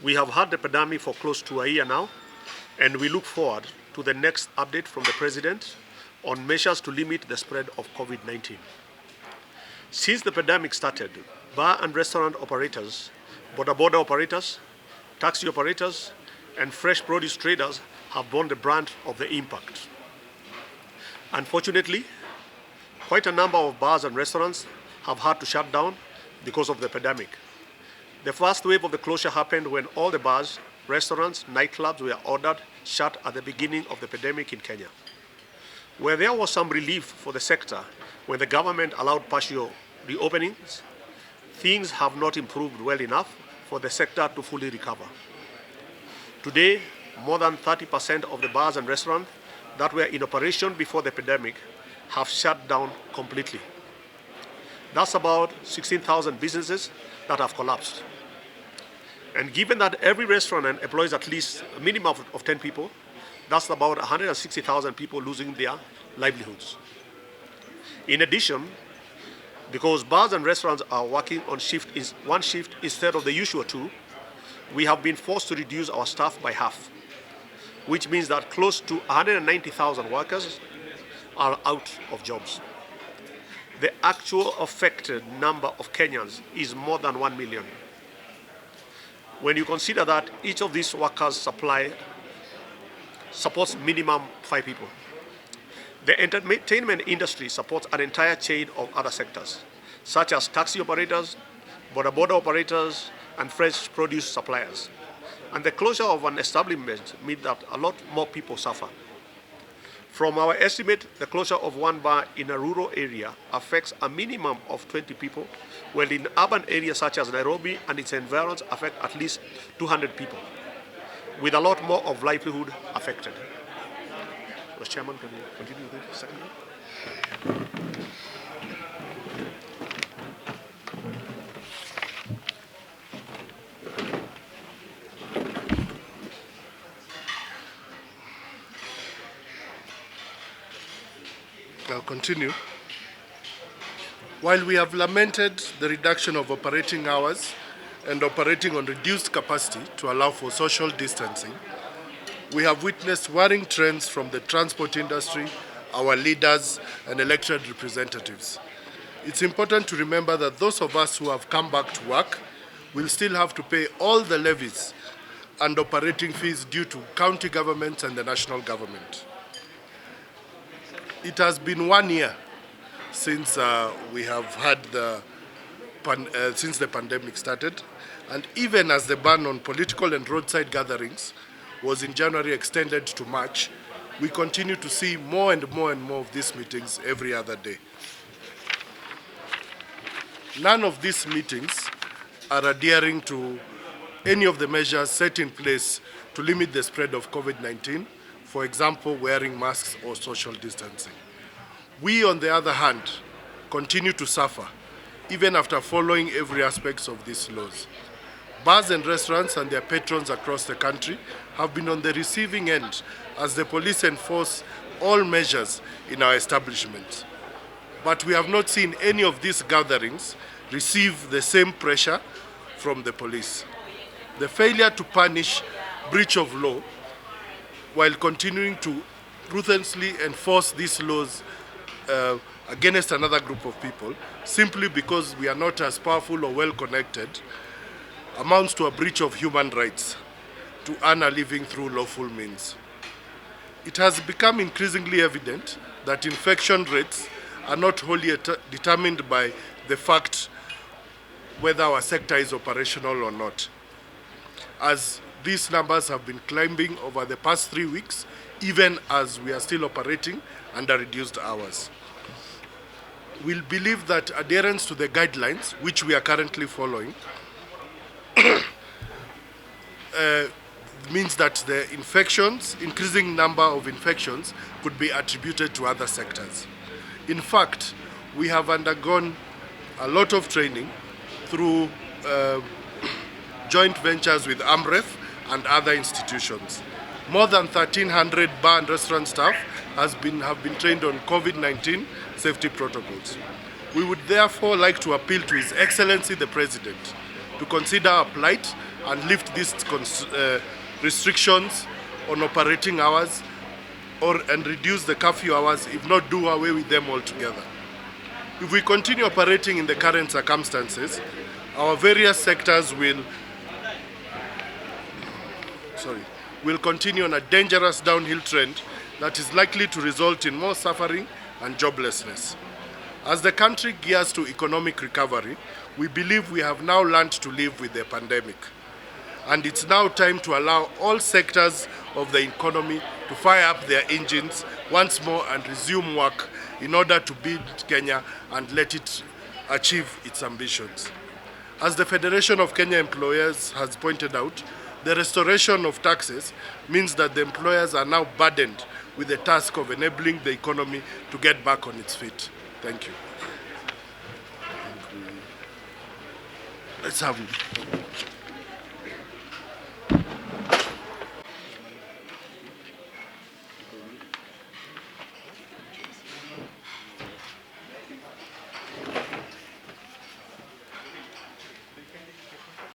We have had the pandemic for close to a year now, and we look forward to the next update from the President on measures to limit the spread of COVID-19. Since the pandemic started, bar and restaurant operators, border operators, taxi operators, and fresh produce traders have borne the brunt of the impact. Unfortunately, quite a number of bars and restaurants have had to shut down because of the pandemic. The first wave of the closure happened when all the bars, restaurants, nightclubs were ordered shut at the beginning of the pandemic in Kenya. Where there was some relief for the sector when the government allowed partial reopenings, things have not improved well enough for the sector to fully recover. Today, more than 30% of the bars and restaurants that were in operation before the pandemic have shut down completely. That's about 16,000 businesses that have collapsed. And given that every restaurant employs at least a minimum of 10 people, that's about 160,000 people losing their livelihoods. In addition, because bars and restaurants are working on one shift instead of the usual two, we have been forced to reduce our staff by half, which means that close to 190,000 workers are out of jobs. The actual affected number of Kenyans is more than 1 million. When you consider that each of these workers supports minimum 5 people. The entertainment industry supports an entire chain of other sectors, such as taxi operators, border operators, and fresh produce suppliers. And the closure of an establishment means that a lot more people suffer. From our estimate, the closure of one bar in a rural area affects a minimum of 20 people, while in urban areas such as Nairobi and its environs affect at least 200 people, with a lot more of livelihood affected. Mr. Chairman, can you continue with the second one? I'll continue. While we have lamented the reduction of operating hours and operating on reduced capacity to allow for social distancing, we have witnessed worrying trends from the transport industry, our leaders, and elected representatives. It's important to remember that those of us who have come back to work will still have to pay all the levies and operating fees due to county governments and the national government. It has been 1 year since we have had since the pandemic started, and even as the ban on political and roadside gatherings was in January extended to March, we continue to see more and more of these meetings every other day. None of these meetings are adhering to any of the measures set in place to limit the spread of COVID-19, for example, wearing masks or social distancing. We, on the other hand, continue to suffer, even after following every aspect of these laws. Bars and restaurants and their patrons across the country have been on the receiving end as the police enforce all measures in our establishments. But we have not seen any of these gatherings receive the same pressure from the police. The failure to punish breach of law while continuing to ruthlessly enforce these laws against another group of people, simply because we are not as powerful or well connected, amounts to a breach of human rights to earn a living through lawful means. It has become increasingly evident that infection rates are not wholly determined by the fact whether our sector is operational or not, as these numbers have been climbing over the past 3 weeks, even as we are still operating under reduced hours. We believe that adherence to the guidelines, which we are currently following, means that the increasing number of infections could be attributed to other sectors. In fact, we have undergone a lot of training through joint ventures with AMREF and other institutions. More than 1,300 bar and restaurant staff have been trained on COVID-19 safety protocols. We would therefore like to appeal to His Excellency the President to consider our plight and lift these restrictions on operating hours and reduce the curfew hours, if not do away with them altogether. If we continue operating in the current circumstances, our various sectors will continue on a dangerous downhill trend that is likely to result in more suffering and joblessness. As the country gears to economic recovery, we believe we have now learned to live with the pandemic. And it's now time to allow all sectors of the economy to fire up their engines once more and resume work in order to build Kenya and let it achieve its ambitions. As the Federation of Kenya Employers has pointed out, the restoration of taxes means that the employers are now burdened with the task of enabling the economy to get back on its feet. Thank you. Let's have it.